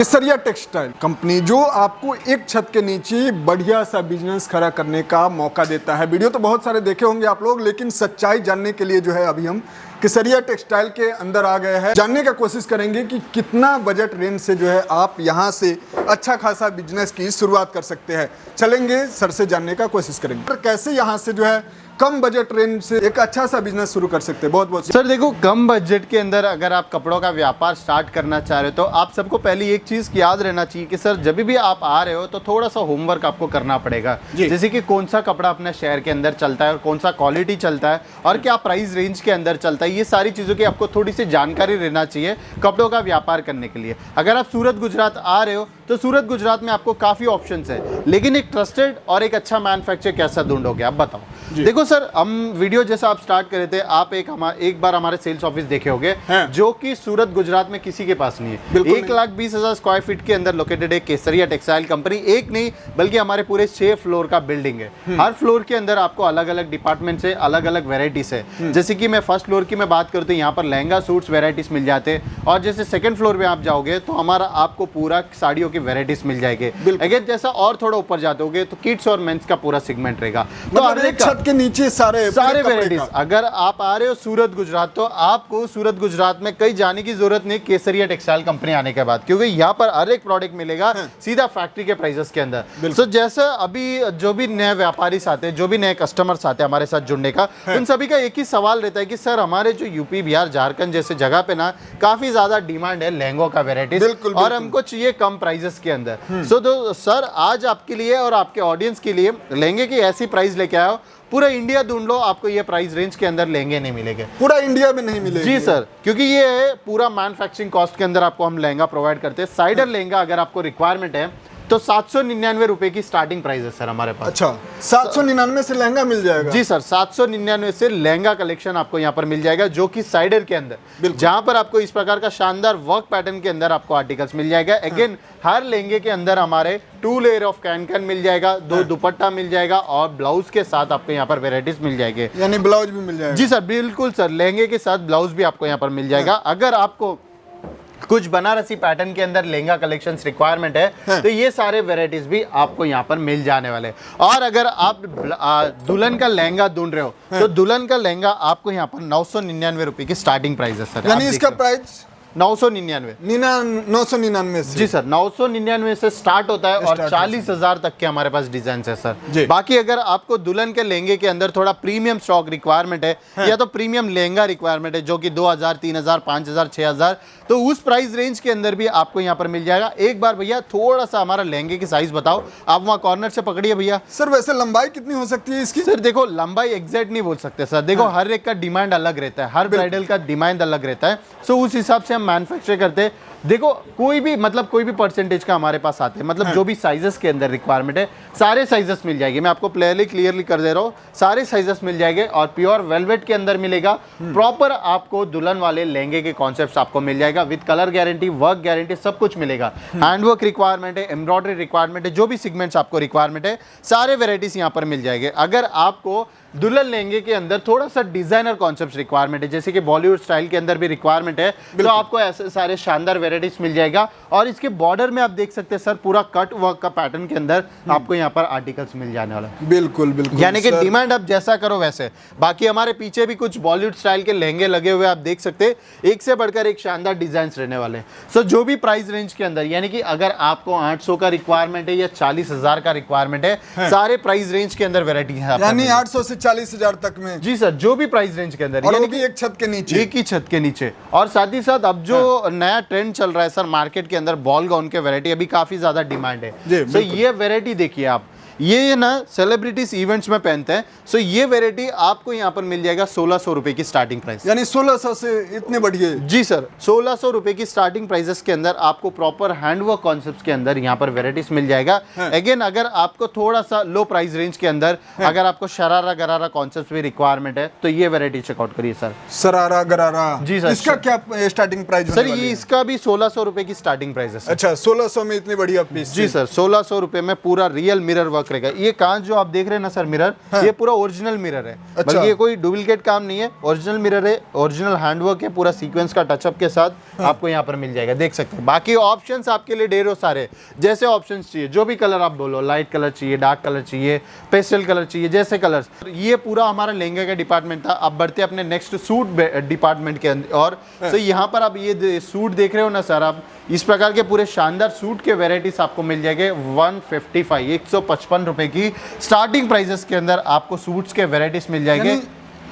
केसरिया textile company जो आपको एक छत के नीचे बढ़िया सा बिजनेस खड़ा करने का मौका देता है। वीडियो तो बहुत सारे देखे होंगे आप लोग, लेकिन सच्चाई जानने के लिए जो है अभी हम केसरिया टेक्सटाइल के अंदर आ गए हैं। जानने का कोशिश करेंगे कि कितना बजट रेंज से जो है आप यहां से अच्छा खासा बिजनेस की शुरुआत कर सकते हैं। चलेंगे सर से जानने का कोशिश करेंगे तो कैसे यहां से जो है कम बजट रेंज से एक अच्छा सा बिजनेस शुरू कर सकते हैं। बहुत बहुत सर देखो, कम बजट के अंदर अगर आप कपड़ों का व्यापार स्टार्ट करना चाह रहे हो तो आप सबको पहले एक चीज याद रहना चाहिए कि सर जब भी आप आ रहे हो तो थोड़ा सा होमवर्क आपको करना पड़ेगा। जैसे कि कौन सा कपड़ा अपने शहर के अंदर चलता है और कौन सा क्वालिटी चलता है और क्या प्राइस रेंज के अंदर चलता है, ये सारी चीजों की आपको थोड़ी सी जानकारी रहना चाहिए कपड़ों का व्यापार करने के लिए। अगर आप सूरत गुजरात आ रहे हो तो सूरत गुजरात में आपको काफी ऑप्शंस है, लेकिन एक ट्रस्टेड और एक अच्छा मैन्युफैक्चर कैसा ढूंढोगे आप बताओ। देखो सर, हम वीडियो जैसा आप स्टार्ट करे थे, आप एक बार हमारे सेल्स ऑफिस देखे होंगे जो कि सूरत गुजरात में किसी के पास नहीं है। 1,20,000 स्क्वायर फीट के अंदर लोकेटेड है केसरिया टेक्सटाइल कंपनी। एक नहीं बल्कि हमारे पूरे 6 फ्लोर का बिल्डिंग है। हर फ्लोर के अंदर आपको अलग अलग डिपार्टमेंट से अलग अलग वेराइटीज है। जैसे कि मैं फर्स्ट फ्लोर की मैं बात करूँ तो यहाँ पर लहंगा सूट्स वेराइटीज मिल जाते हैं, और जैसे सेकंड फ्लोर पे आप जाओगे तो हमारा आपको पूरा साड़ियों की वेराइटीज मिल जाएगी। अगर जैसा और थोड़ा ऊपर जाते होगे तो किड्स और मेंस का पूरा सेगमेंट रहेगा। तो एक छत के नीचे सारे वेराइटीज। अगर आप आ रहे हो सूरत गुजरात तो आपको सूरत गुजरात में कहीं जाने की जरूरत नहीं केसरिया टेक्सटाइल कंपनी आने के बाद, क्योंकि यहाँ पर हर एक प्रोडक्ट मिलेगा सीधा फैक्ट्री के प्राइसेस के अंदर। सो जैसे अभी जो भी नए व्यापारी आते हैं, जो भी नए कस्टमर्स आते हैं हमारे साथ जुड़ने का, उन सभी का एक ही सवाल रहता है कि सर हमारे जो यूपी बिहार झारखंड जैसे जगह पे ना काफी ज्यादा डिमांड है लहंगों का वेराइटीज, और हमको चाहिए कम प्राइसेस के अंदर। सो तो सर आज आपके लिए और आपके ऑडियंस के लिए लहंगे की ऐसी प्राइस लेके आया हो, पूरा इंडिया ढूंढ लो आपको ये प्राइस रेंज के अंदर लहंगे नहीं मिलेंगे। पूरा इंडिया में नहीं मिलेगा। जी सर, क्योंकि ये है पूरा मैन्युफैक्चरिंग कॉस्ट के अंदर आपको हम लहंगा प्रोवाइड करते हैं। साइडर लहंगा अगर आपको रिक्वायरमेंट है तो 799 रुपए की स्टार्टिंग प्राइस है सर हमारे पास। अच्छा, 799 से लहंगा मिल जाएगा? जी सर, 799 से लहंगा कलेक्शन आपको यहाँ पर मिल जाएगा, जो कि साइडर के अंदर, जहां पर आपको इस प्रकार का शानदार वर्क पैटर्न के अंदर आपको आर्टिकल्स मिल जाएगा। अगेन हर लहंगे के अंदर हमारे 2 लेयर ऑफ कैन मिल जाएगा, 2 दुपट्टा मिल जाएगा, और ब्लाउज के साथ आपको यहाँ पर वेराइटीज मिल जाएगी। यानी ब्लाउज भी मिल जाएगा? जी सर, बिल्कुल सर, लहंगे के साथ ब्लाउज भी आपको यहाँ पर मिल जाएगा। अगर आपको कुछ बनारसी पैटर्न के अंदर लहंगा कलेक्शंस रिक्वायरमेंट है तो ये सारे वेराइटीज भी आपको यहाँ पर मिल जाने वाले। और अगर आप दुल्हन का लहंगा ढूंढ रहे हो तो दुल्हन का लहंगा आपको यहाँ पर 999 रुपए की स्टार्टिंग प्राइस है सर। यानी इसका प्राइस 999 से? जी सर, 999 से स्टार्ट होता है और 40,000 तक के हमारे पास डिजाइन है सर। बाकी अगर आपको दुल्हन के लहंगे के अंदर थोड़ा प्रीमियम स्टॉक रिक्वायरमेंट है या तो प्रीमियम लहंगा रिक्वायरमेंट है जो कि 2,000, 3,000, 5,000, 6,000, तो उस प्राइस रेंज के अंदर भी आपको यहाँ पर मिल जाएगा। एक बार भैया थोड़ा सा हमारा लहंगे की साइज बताओ, आप वहाँ कॉर्नर से पकड़िए भैया। सर वैसे लंबाई कितनी हो सकती है इसकी? सर देखो, लंबाई एग्जैक्ट नहीं बोल सकते सर, देखो हर एक का डिमांड अलग रहता है, हर ब्राइडल का डिमांड अलग रहता है। सो उस हिसाब से हम मैन्युफैक्चर करते। देखो कोई भी परसेंटेज का हमारे पास आते हैं, मतलब जो भी साइजेस के अंदर रिक्वायरमेंट है सारे साइजेस मिल जाएंगे। मैं आपको क्लियरली कर दे रहा हूँ, सारे साइजेस मिल जाएंगे। और प्योर वेलवेट के अंदर मिलेगा, प्रॉपर आपको दुल्हन वाले लहंगे के कॉन्सेप्ट्स आपको मिल जाएगा with colour guarantee, work guarantee, सब कुछ मिलेगा। हैंडवर्क रिक्वायरमेंट है, एम्ब्रॉयडरी रिक्वायरमेंट है, जो भी सेगमेंट्स आपको रिक्वायरमेंट है सारे वेराइटीज यहाँ पर मिल जाएंगे। अगर आपको दुल्हन लहंगे के अंदर थोड़ा सा डिजाइनर कॉन्सेप्ट रिक्वायरमेंट है, जैसे कि बॉलीवुड स्टाइल के अंदर भी रिक्वायरमेंट है, तो आपको ऐसे सारे शानदार वेराइटीज मिल जाएगा। और इसके बॉर्डर में आप देख सकते हैं सर, पूरा कट वर्क का पैटर्न के अंदर आपको यहाँ पर आर्टिकल्स मिल जाने वाला है। बिल्कुल बिल्कुल, यानी कि डिमांड आप जैसा करो वैसे। बाकी हमारे पीछे भी कुछ बॉलीवुड स्टाइल के लहंगे लगे हुए आप देख सकते हैं, एक से बढ़कर एक शानदार डिजाइन रहने वाले हैं। सो जो भी प्राइस रेंज के अंदर, यानी कि अगर आपको 800 का रिक्वायरमेंट है या 40,000 का रिक्वायरमेंट है, सारे प्राइस रेंज के अंदर वेराइटी है, यानी 800 से 40,000 तक में। जी सर, जो भी प्राइस रेंज के अंदर, और वो भी एक छत के नीचे, एक ही छत के नीचे। और साथ ही साथ अब जो नया ट्रेंड चल रहा है सर मार्केट के अंदर, बॉल गाउन के वैरायटी अभी काफी ज्यादा डिमांड है। तो ये वैरायटी देखिए आप, ये ना सेलिब्रिटीज इवेंट्स में पहनते हैं। सो ये वैरायटी आपको यहाँ पर मिल जाएगा 1,600 रुपए की स्टार्टिंग प्राइस। यानी 1,600 से इतने बढ़िए? जी सर, 1,600 रुपए की स्टार्टिंग प्राइसेस के अंदर आपको प्रॉपर हैंडवर्क कॉन्सेप्ट्स के अंदर यहाँ पर वेराइटीज मिल जाएगा। अगेन अगर आपको थोड़ा सा लो प्राइस रेंज के अंदर अगर आपको शरारा गरारा कॉन्सेप्ट भी रिक्वायरमेंट है तो ये वेरायटी चेकआउट करिए सर। शरारा गरारा? जी सर। इसका क्या स्टार्टिंग प्राइस सर? ये इसका भी 1,600 रुपए की स्टार्टिंग प्राइस है। अच्छा, 1,600 में इतनी बढ़िया पीस? जी सर, 1,600 रुपए में पूरा रियल मिरर वर्क वर्क रहेगा। ये कांच जो आप देख रहे हैं ना सर मिरर, ये पूरा ओरिजिनल मिरर है, बल्कि ये कोई डुप्लीकेट काम नहीं है, ओरिजिनल मिरर है, ओरिजिनल हैंडवर्क है, पूरा सीक्वेंस का टचअप के साथ आपको यहाँ पर मिल जाएगा, देख सकते हैं। बाकी ऑप्शंस आपके लिए ढेरों सारे, जैसे ऑप्शंस चाहिए, जो भी कलर आप बोलो, लाइट कलर चाहिए, डार्क कलर चाहिए, पेस्टल कलर चाहिए, जैसे कलर्स। ये पूरा हमारा लहंगे का डिपार्टमेंट था। अब बढ़ते अपने नेक्स्ट सूट डिपार्टमेंट के अंदर। और तो यहाँ पर आप ये सूट देख रहे हो ना सर, आप इस प्रकार के पूरे शानदार सूट के वेराइटीज आपको मिल जाएंगे 155 रुपए की स्टार्टिंग प्राइसेस के अंदर आपको सूट्स के वेराइटीज मिल जाएंगे।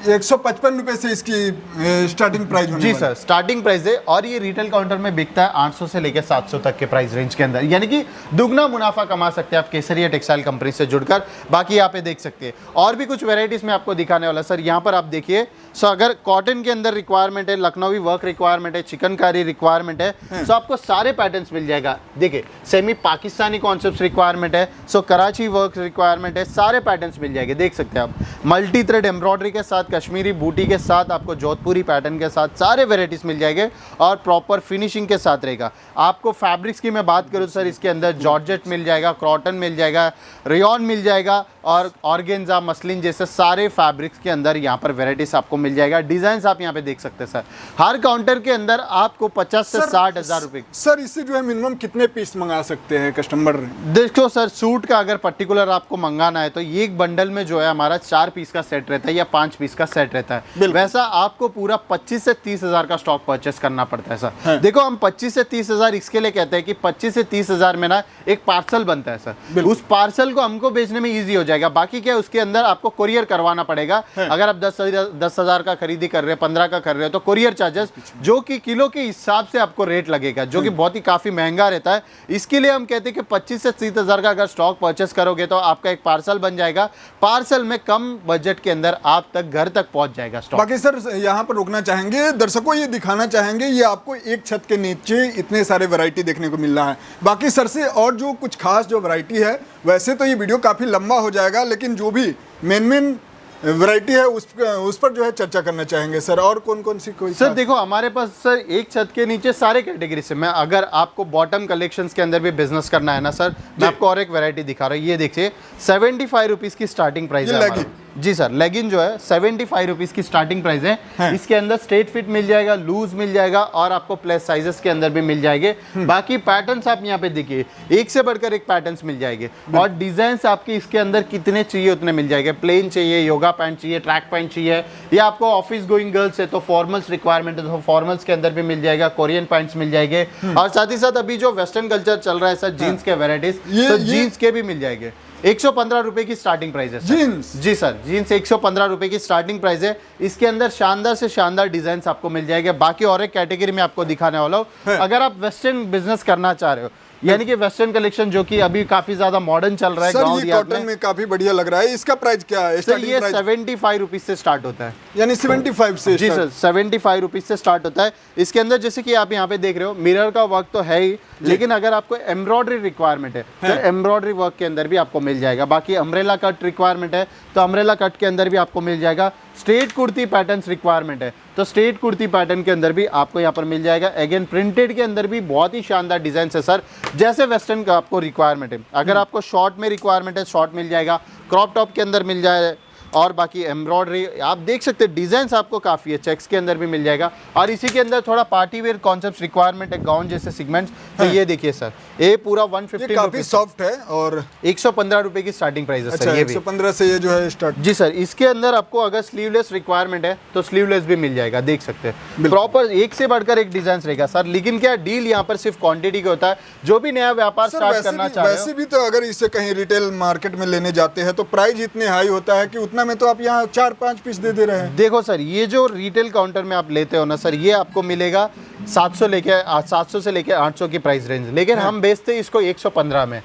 155 रुपए से इसकी स्टार्टिंग प्राइस जी सर, स्टार्टिंग प्राइस है। और ये रिटेल काउंटर में बिकता है 800 से लेकर 700 तक के प्राइस रेंज के अंदर, यानी कि दुगना मुनाफा कमा सकते हैं आप केसरिया टेक्सटाइल कंपनी से जुड़कर। बाकी यहाँ पे देख सकते हैं और भी कुछ वेराइटीज में आपको दिखाने वाला सर। यहाँ पर आप देखिए, सो अगर कॉटन के अंदर रिक्वायरमेंट है, लखनवी वर्क रिक्वायरमेंट है, चिकनकारी रिक्वायरमेंट है, सो आपको सारे पैटर्न्स मिल जाएगा। देखिए सेमी पाकिस्तानी कॉन्सेप्ट रिक्वायरमेंट है, सो कराची वर्क रिक्वायरमेंट है, सारे पैटर्न्स मिल जाएंगे, देख सकते हैं आप। मल्टी थ्रेड एम्ब्रॉयडरी के साथ, कश्मीरी बूटी के साथ, आपको जोधपुरी पैटर्न के साथ सारे वेराइटीज मिल जाएंगे और प्रॉपर फिनिशिंग के साथ रहेगा। आपको फैब्रिक्स की मैं बात करूं सर, इसके अंदर जॉर्जेट मिल जाएगा, क्रॉटन मिल जाएगा, रेयॉन मिल जाएगा और ऑर्गेन्जा, मसलिन जैसे सारे फैब्रिक्स के अंदर यहाँ पर वेराइटीज आपको मिल जाएगा। डिजाइन आप यहाँ पे देख सकते हैं सर। हर काउंटर के अंदर आपको 50 से 60 हजार रुपए। सर इससे जो है मिनिमम कितने पीस मंगा सकते हैं कस्टमर? देखो सर, सूट का अगर पर्टिकुलर आपको मंगाना है तो एक बंडल में जो है हमारा 4 पीस का सेट रहता है या 5 पीस का सेट रहता है। वैसा आपको पूरा 25 से 30 हजार का स्टॉक परचेस करना पड़ता है सर। देखो हम 25 से 30 हजार इसके लिए कहते हैं कि 25 से 30 हजार में ना एक पार्सल बनता है सर। उस पार्सल को हमको बेचने में इजी हो जाएगा। बाकी क्या है, उसके अंदर आपको कोरियर करवाना पड़ेगा। अगर आप 10 हजार का खरीदी कर रहे हैं, 15 का कर रहे हो, तो कोरियर चार्जेस जो कि किलो के हिसाब से आपको रेट लगेगा, जो कि बहुत ही काफी महंगा रहता है। इसके लिए हम कहते हैं कि 25 से 30 हजार का अगर स्टॉक परचेस करोगे तो आपका एक पार्सल बन जाएगा। पार्सल में कम बजट के अंदर आप तक घर तक पहुंच जाएगा स्टॉक। बाकी सर यहाँ पर रुकना चाहेंगे, दर्शकों ये दिखाना चाहेंगे, ये आपको एक छत के नीचे इतने सारे वैरायटी देखने को मिल रहा है। बाकी सर से और जो कुछ खास जो वैरायटी है, वैसे तो ये वीडियो काफ़ी लंबा हो जाएगा, लेकिन जो भी मेन वैरायटी है उस पर जो है चर्चा करना चाहेंगे सर। और कौन कौन सी कोई सर? देखो हमारे पास सर एक छत के नीचे सारे कैटेगरी से, मैं अगर आपको बॉटम कलेक्शंस के अंदर भी बिजनेस करना है ना सर, मैं आपको और एक वैरायटी दिखा रहा हूँ। ये देखिए 75 रुपीज की स्टार्टिंग प्राइस है। जी सर, लेगिन जो है 75 रुपीज की स्टार्टिंग प्राइस है। इसके अंदर स्ट्रेट फिट मिल जाएगा, लूज मिल जाएगा और आपको प्लस साइजेस के अंदर भी मिल जाएंगे। बाकी पैटर्न्स आप यहाँ पे देखिए, एक से बढ़कर एक पैटर्न्स मिल जाएंगे और डिजाइन आपके इसके अंदर कितने चाहिए उतने मिल जाएंगे। प्लेन चाहिए, योगा पैंट चाहिए, ट्रैक पैंट चाहिए, या आपको ऑफिस गोइंग गर्ल्स है तो फॉर्मल्स रिक्वायरमेंट है तो फॉर्मल्स के अंदर भी मिल जाएगा, कोरियन पैंट्स मिल जाएंगे। और साथ ही साथ अभी जो वेस्टर्न कल्चर चल रहा है सर, जीन्स के वेराइटीज, तो जीन्स के भी मिल जाएंगे। 115 रुपए की स्टार्टिंग प्राइस है जीन्स। जी सर, जीन्स 115 रुपए की स्टार्टिंग प्राइस है। इसके अंदर शानदार से शानदार डिजाइन आपको मिल जाएंगे। बाकी और एक कैटेगरी में आपको दिखाने वाला हूँ। अगर आप वेस्टर्न बिजनेस करना चाह रहे हो, यानी कि वेस्टर्न कलेक्शन जो कि अभी काफी ज्यादा मॉडर्न चल रहा है गांव ये कॉटन में काफी बढ़िया लग रहा है। इसका प्राइस क्या है? सर ये 75 रुपीज से स्टार्ट होता है, यानी 75 से? जी सर, 75 रुपीज से स्टार्ट होता है। इसके अंदर जैसे कि आप यहाँ पे देख रहे हो, मिरर का वर्क तो है ही, लेकिन अगर आपको एम्ब्रॉयडरी रिक्वायरमेंट है तो एम्ब्रॉयडरी वर्क के अंदर भी आपको मिल जाएगा। बाकी अम्ब्रेला कट रिक्वायरमेंट है तो अम्ब्रेला कट के अंदर भी आपको मिल जाएगा। स्ट्रेट कुर्ती पैटर्न्स रिक्वायरमेंट है तो स्ट्रेट कुर्ती पैटर्न के अंदर भी आपको यहाँ पर मिल जाएगा। अगेन प्रिंटेड के अंदर भी बहुत ही शानदार डिजाइन है सर, जैसे वेस्टर्न का आपको रिक्वायरमेंट है। अगर आपको शॉर्ट में रिक्वायरमेंट है, शॉर्ट मिल जाएगा, क्रॉप टॉप के अंदर मिल जाए, और बाकी एम्ब्रॉयडरी आप देख सकते हैं, डिजाइन आपको काफ़ी है, चेक्स के अंदर भी मिल जाएगा। और इसी के अंदर थोड़ा पार्टी वेयर कॉन्सेप्ट रिक्वायरमेंट है, गाउन जैसे सेगमेंट्स, तो ये देखिए सर, ये पूरा 150 काफी सॉफ्ट है और 115 रुपए की स्टार्टिंग प्राइस है सर। ये 115 से ये जो है स्टार्ट। जी सर, इसके अंदर आपको अगर स्लीवलेस रिक्वायरमेंट है तो स्लीवलेस भी मिल जाएगा, देख सकते हैं। प्रॉपर एक से बढ़कर एक डिजाइन रहेगा सर। लेकिन क्या डील यहाँ पर सिर्फ क्वांटिटी का होता है। जो भी नया व्यापार स्टार्ट करना चाह रहे हो, वैसे भी तो अगर इसे कहीं रिटेल मार्केट में लेने जाते हैं तो प्राइस इतने हाई होता है कि उतना में तो आप यहाँ 4-5 पीस दे रहे हैं। देखो सर, ये जो रिटेल काउंटर में आप लेते हो ना सर, ये आपको मिलेगा 700 से लेके 800 की प्राइस रेंज, लेकिन हम बेचते हैं इसको 115 में,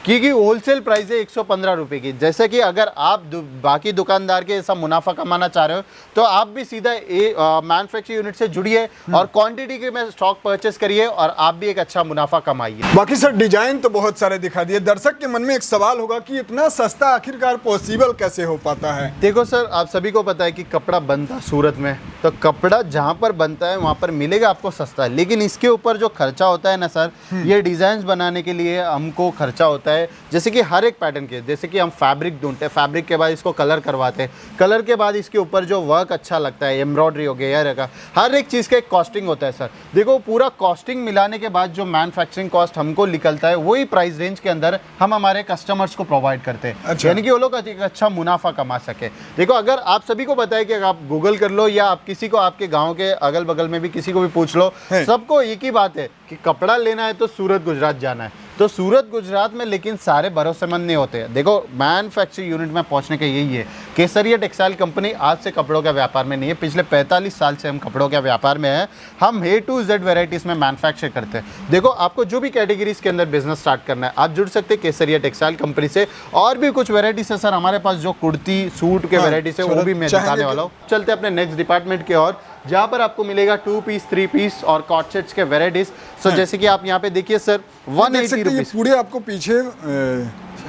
क्योंकि होलसेल प्राइस है 115 रुपए की। जैसे कि अगर आप बाकी दुकानदार के ऐसा मुनाफा कमाना चाह रहे हो तो आप भी सीधा मैन्युफैक्चरिंग यूनिट से जुड़िए और क्वांटिटी के में स्टॉक परचेस करिए और आप भी एक अच्छा मुनाफा कमाइए। बाकी सर डिजाइन तो बहुत सारे दिखा दिए। दर्शक के मन में एक सवाल होगा कि इतना सस्ता आखिरकार पॉसिबल कैसे हो पाता है? देखो सर, आप सभी को पता है कि कपड़ा बनता सूरत में तो कपड़ा जहाँ पर बनता है वहाँ पर मिलेगा आपको सस्ता, लेकिन इसके ऊपर जो खर्चा होता है ना सर, ये डिज़ाइन बनाने के लिए हमको खर्चा होता है। जैसे कि हर एक पैटर्न के, जैसे कि हम फैब्रिक ढूंढते हैं, फैब्रिक के बाद इसको कलर करवाते हैं, कलर के बाद इसके ऊपर जो वर्क अच्छा लगता है, एम्ब्रॉयडरी हो गया, या रखा, हर एक चीज़ का एक कॉस्टिंग होता है सर। देखो पूरा कॉस्टिंग मिलाने के बाद जो मैन्युफैक्चरिंग कॉस्ट हमको निकलता है, वही प्राइस रेंज के अंदर हम हमारे कस्टमर्स को प्रोवाइड करते हैं। अच्छा। यानी कि वो लोग एक अच्छा मुनाफा कमा सके। देखो अगर आप सभी को पता है कि अगर आप गूगल कर लो या आप किसी को आपके गांव के अगल बगल में भी किसी को भी पूछ लो, सबको एक ही बात है कि कपड़ा लेना है तो सूरत गुजरात जाना है। तो सूरत गुजरात में लेकिन सारे भरोसेमंद नहीं होते हैं। देखो मैन्युफैक्चरिंग यूनिट में पहुंचने का यही है। केसरिया टेक्सटाइल कंपनी आज से कपड़ों का व्यापार में नहीं है, पिछले 45 साल से हम कपड़ों के व्यापार में हैं। हम A to Z वेराइटीज़ में मैन्युफैक्चर करते हैं। देखो आपको जो भी कैटेगरीज के अंदर बिजनेस स्टार्ट करना है, आप जुड़ सकते हैं केसरिया टेक्सटाइल कंपनी से। और भी कुछ वेराइटीज़ है सर हमारे पास, जो कुर्ती सूट के वेराइटीज़ है वो भी मैं दिखाने वाला हूँ। चलते अपने नेक्स्ट डिपार्टमेंट की ओर, जहाँ पर आपको मिलेगा 2 पीस 3 पीस और कॉट सेट्स के वेराइटीज। सो जैसे कि आप यहाँ पे देखिए सर, 180 रुपीज। पूरे आपको पीछे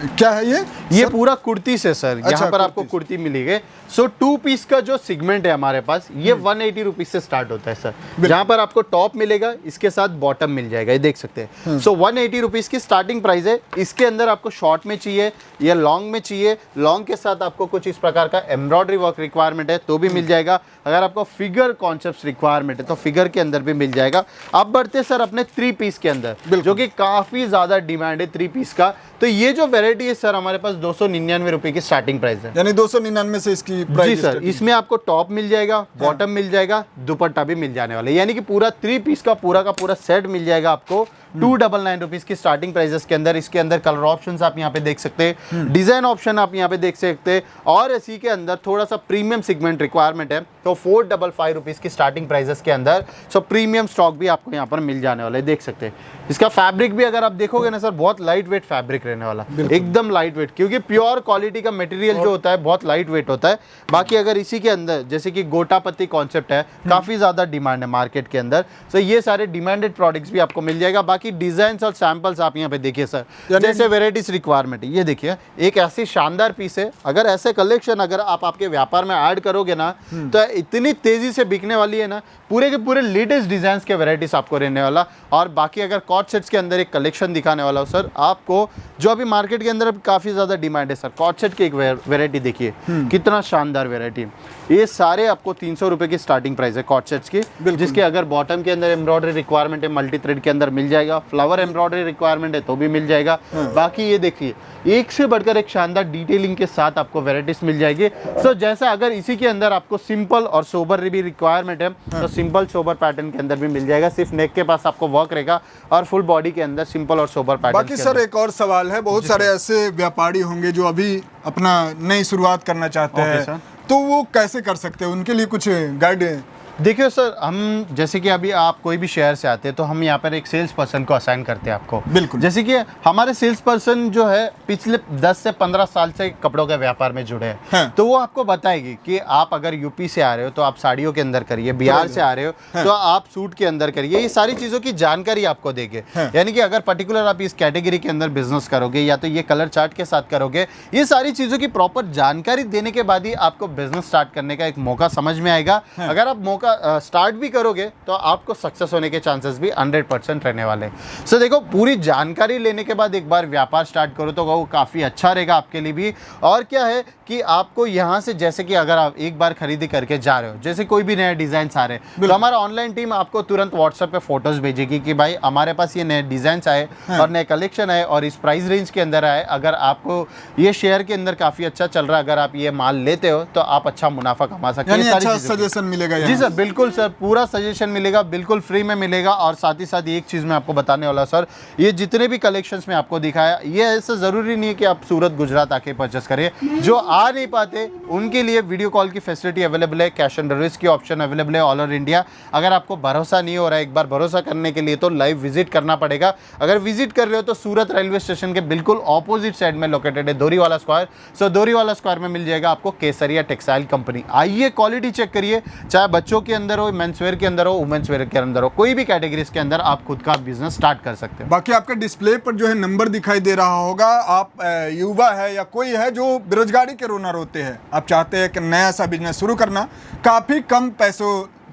क्या है ये पूरा कुर्ती से सर। अच्छा, यहाँ पर आपको कुर्ती मिलेगी। सो 2 पीस का जो सेगमेंट है हमारे पास, ये 180 रुपीज से स्टार्ट होता है सर। जहाँ पर आपको टॉप मिलेगा, इसके साथ बॉटम मिल जाएगा, ये देख सकते हैं। सो 180 रुपीज की स्टार्टिंग प्राइस है। इसके अंदर आपको शॉर्ट में चाहिए या लॉन्ग में चाहिए, लॉन्ग के साथ आपको कुछ इस प्रकार का एम्ब्रॉयडरी वर्क रिक्वायरमेंट है तो भी मिल जाएगा। अगर आपको फिगर कॉन्सेप्ट रिक्वायरमेंट है तो फिगर के अंदर भी मिल जाएगा। अब बढ़ते सर अपने 3 पीस के अंदर, जो कि काफी ज्यादा डिमांड है 3 पीस का। तो ये जो वेरायटी है सर हमारे पास 299 रुपए की स्टार्टिंग प्राइस है। यानी 299 से इसकी प्राइस। जी सर, इसमें आपको टॉप मिल जाएगा, बॉटम मिल जाएगा, दुपट्टा भी मिल जाने वाला है। यानी कि पूरा 3 पीस का पूरा सेट मिल जाएगा आपको 299 रुपीज की स्टार्टिंग प्राइसेस के अंदर। इसके अंदर कलर ऑप्शंस आप यहाँ पे देख सकते हैं, डिजाइन ऑप्शन आप यहाँ पे देख सकते हैं, और इसी के अंदर थोड़ा सा प्रीमियम सेगमेंट रिक्वायरमेंट है तो 455 रुपीज की स्टार्टिंग प्राइसेस के अंदर। सो प्रीमियम स्टॉक भी आपको यहाँ पर मिल जाने वाला है, देख सकते हैं। इसका फैब्रिक भी अगर आप देखोगे ना सर, बहुत लाइट वेट फैब्रिक रहने वाला, एकदम लाइट वेट, क्योंकि प्योर क्वालिटी का मटेरियल जो होता है बहुत लाइट वेट होता है। बाकी अगर इसी के अंदर जैसे कि गोटापत्ती कॉन्सेप्ट है, काफी ज्यादा डिमांड है मार्केट के अंदर। सो ये सारे डिमांडेड प्रोडक्ट्स भी आपको मिल जाएगा। बाकी डिजाइन और सैंपल्स आप यहाँ पे देखिए सर, जैसे वेराइटीज रिक्वायरमेंट है, ये देखिए एक ऐसी शानदार पीस है। अगर ऐसे कलेक्शन अगर आप आपके व्यापार में ऐड करोगे ना, तो इतनी तेजी से बिकने वाली है ना, पूरे के पूरे लेटेस्ट डिजाइन के वेराइटीज आपको रहने वाला। और बाकी अगर कॉट सेट्स के अंदर एक कलेक्शन दिखाने वाला हूँ सर आपको, जो अभी मार्केट के अंदर काफी ज्यादा डिमांड है सर। कॉट सेट की एक वेराइटी देखिए, कितना शानदार वेराइटी। ये सारे आपको 300 रुपए की स्टार्टिंग प्राइस है कॉट सेट्स की, जिसके अगर बॉटम के अंदर एम्ब्रॉयडरी रिक्वायरमेंट है, मल्टी थ्रेड के अंदर मिल जाएगा, फ्लावर एम्ब्रॉयडरी रिक्वायरमेंट है तो भी मिल जाएगा। बाकी ये देखिए एक से बढ़कर एक शानदार डिटेलिंग के साथ आपको वेराइटीज मिल जाएगी। सो जैसा अगर इसी के अंदर आपको सिंपल और सोबर भी रिक्वायरमेंट है तो सिंपल सोबर पैटर्न के अंदर भी मिल जाएगा। सिर्फ नेक के पास आपको वर्क रहेगा और फुल बॉडी के अंदर सिंपल और सोबर पैटर्न। बाकी सर एक और सवाल है, बहुत सारे ऐसे व्यापारी होंगे जो अभी अपना नई शुरुआत करना चाहते हैं, तो वो कैसे कर सकते हैं? उनके लिए कुछ गाइड? देखिए सर, हम जैसे कि अभी आप कोई भी शहर से आते हैं तो हम यहाँ पर एक सेल्स पर्सन को असाइन करते हैं आपको। बिल्कुल। जैसे कि हमारे सेल्स पर्सन जो है पिछले 10 से 15 साल से कपड़ों के व्यापार में जुड़े हैं। हाँ। तो वो आपको बताएगी कि आप अगर यूपी से आ रहे हो तो आप साड़ियों के अंदर करिए, बिहार से आ रहे हो तो आप सूट के अंदर करिए। ये सारी चीज़ों की जानकारी आपको देंगे। यानी कि अगर पर्टिकुलर आप इस कैटेगरी के अंदर बिजनेस करोगे या तो ये कलर चार्ट के साथ करोगे, ये सारी चीज़ों की प्रॉपर जानकारी देने के बाद ही आपको बिजनेस स्टार्ट करने का एक मौका समझ में आएगा। अगर आप मौका स्टार्ट भी करोगे तो आपको सक्सेस होने के चांसेस भी 100% रहने वाले हैं। सो देखो पूरी जानकारी लेने के बाद एक बार व्यापार स्टार्ट करो तो वो काफ़ी अच्छा रहेगा आपके लिए भी। और क्या है कि आपको यहाँ से जैसे कि अगर आप एक बार खरीदी करके जा रहे हो, जैसे कोई भी नए डिज़ाइन आ रहे हैं तो हमारा ऑनलाइन टीम आपको तुरंत व्हाट्सएप पे फोटोज भेजेगी कि भाई हमारे पास ये नए डिज़ाइन आए और नए कलेक्शन आए और इस प्राइस रेंज के अंदर आए। अगर आपको ये शेयर के अंदर काफ़ी अच्छा चल रहा है, अगर आप ये माल लेते हो तो आप अच्छा मुनाफा कमा सकते हैं। अच्छा सजेशन मिलेगा? जी सर बिल्कुल सर, पूरा सजेशन मिलेगा, बिल्कुल फ्री में मिलेगा। और साथ ही साथ एक चीज़ मैं आपको बताने वाला सर, ये जितने भी कलेक्शंस में आपको दिखाया, ये ऐसा ज़रूरी नहीं है कि आप सूरत गुजरात आके परचेस करें। जो आ नहीं पाते उनके लिए वीडियो कॉल की फैसिलिटी अवेलेबल है, कैश ऑन डिलीवरी की ऑप्शन अवेलेबल है ऑल ओवर इंडिया। अगर आपको भरोसा नहीं हो रहा है, एक बार भरोसा करने के लिए तो लाइव विजिट करना पड़ेगा। अगर विजिट कर रहे हो तो सूरत रेलवे स्टेशन के बिल्कुल ऑपोजिट साइड में लोकेटेड है दोरीवाला स्क्वायर। सो दोरीवाला स्क्वायर में मिल जाएगा आपको केसरिया टेक्सटाइल कंपनी। आइए क्वालिटी चेक करिए, चाहे बच्चों के अंदर हो, मेंसवेयर के अंदर हो, वुमेन्सवेयर के अंदर हो, कोई भी कैटेगरीज के अंदर आप खुद का बिजनेस स्टार्ट कर सकते हो। बाकी आपके डिस्प्ले पर जो है नंबर दिखाई दे रहा होगा। आप युवा है या कोई है जो बेरोजगारी के रोना रोते हैं, आप चाहते हैं कि नया सा बिजनेस शुरू करना काफ़ी कम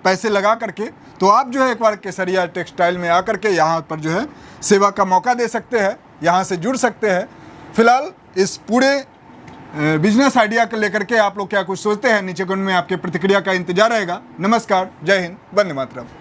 पैसे लगा करके, तो आप जो है एक बार केसरिया टेक्सटाइल में आकर के यहाँ पर जो है सेवा का मौका दे सकते हैं, यहाँ से जुड़ सकते हैं। फिलहाल इस पूरे बिजनेस आइडिया को लेकर के आप लोग क्या कुछ सोचते हैं, नीचे कमेंट में आपके प्रतिक्रिया का इंतजार रहेगा। नमस्कार, जय हिंद, वंदे मातरम।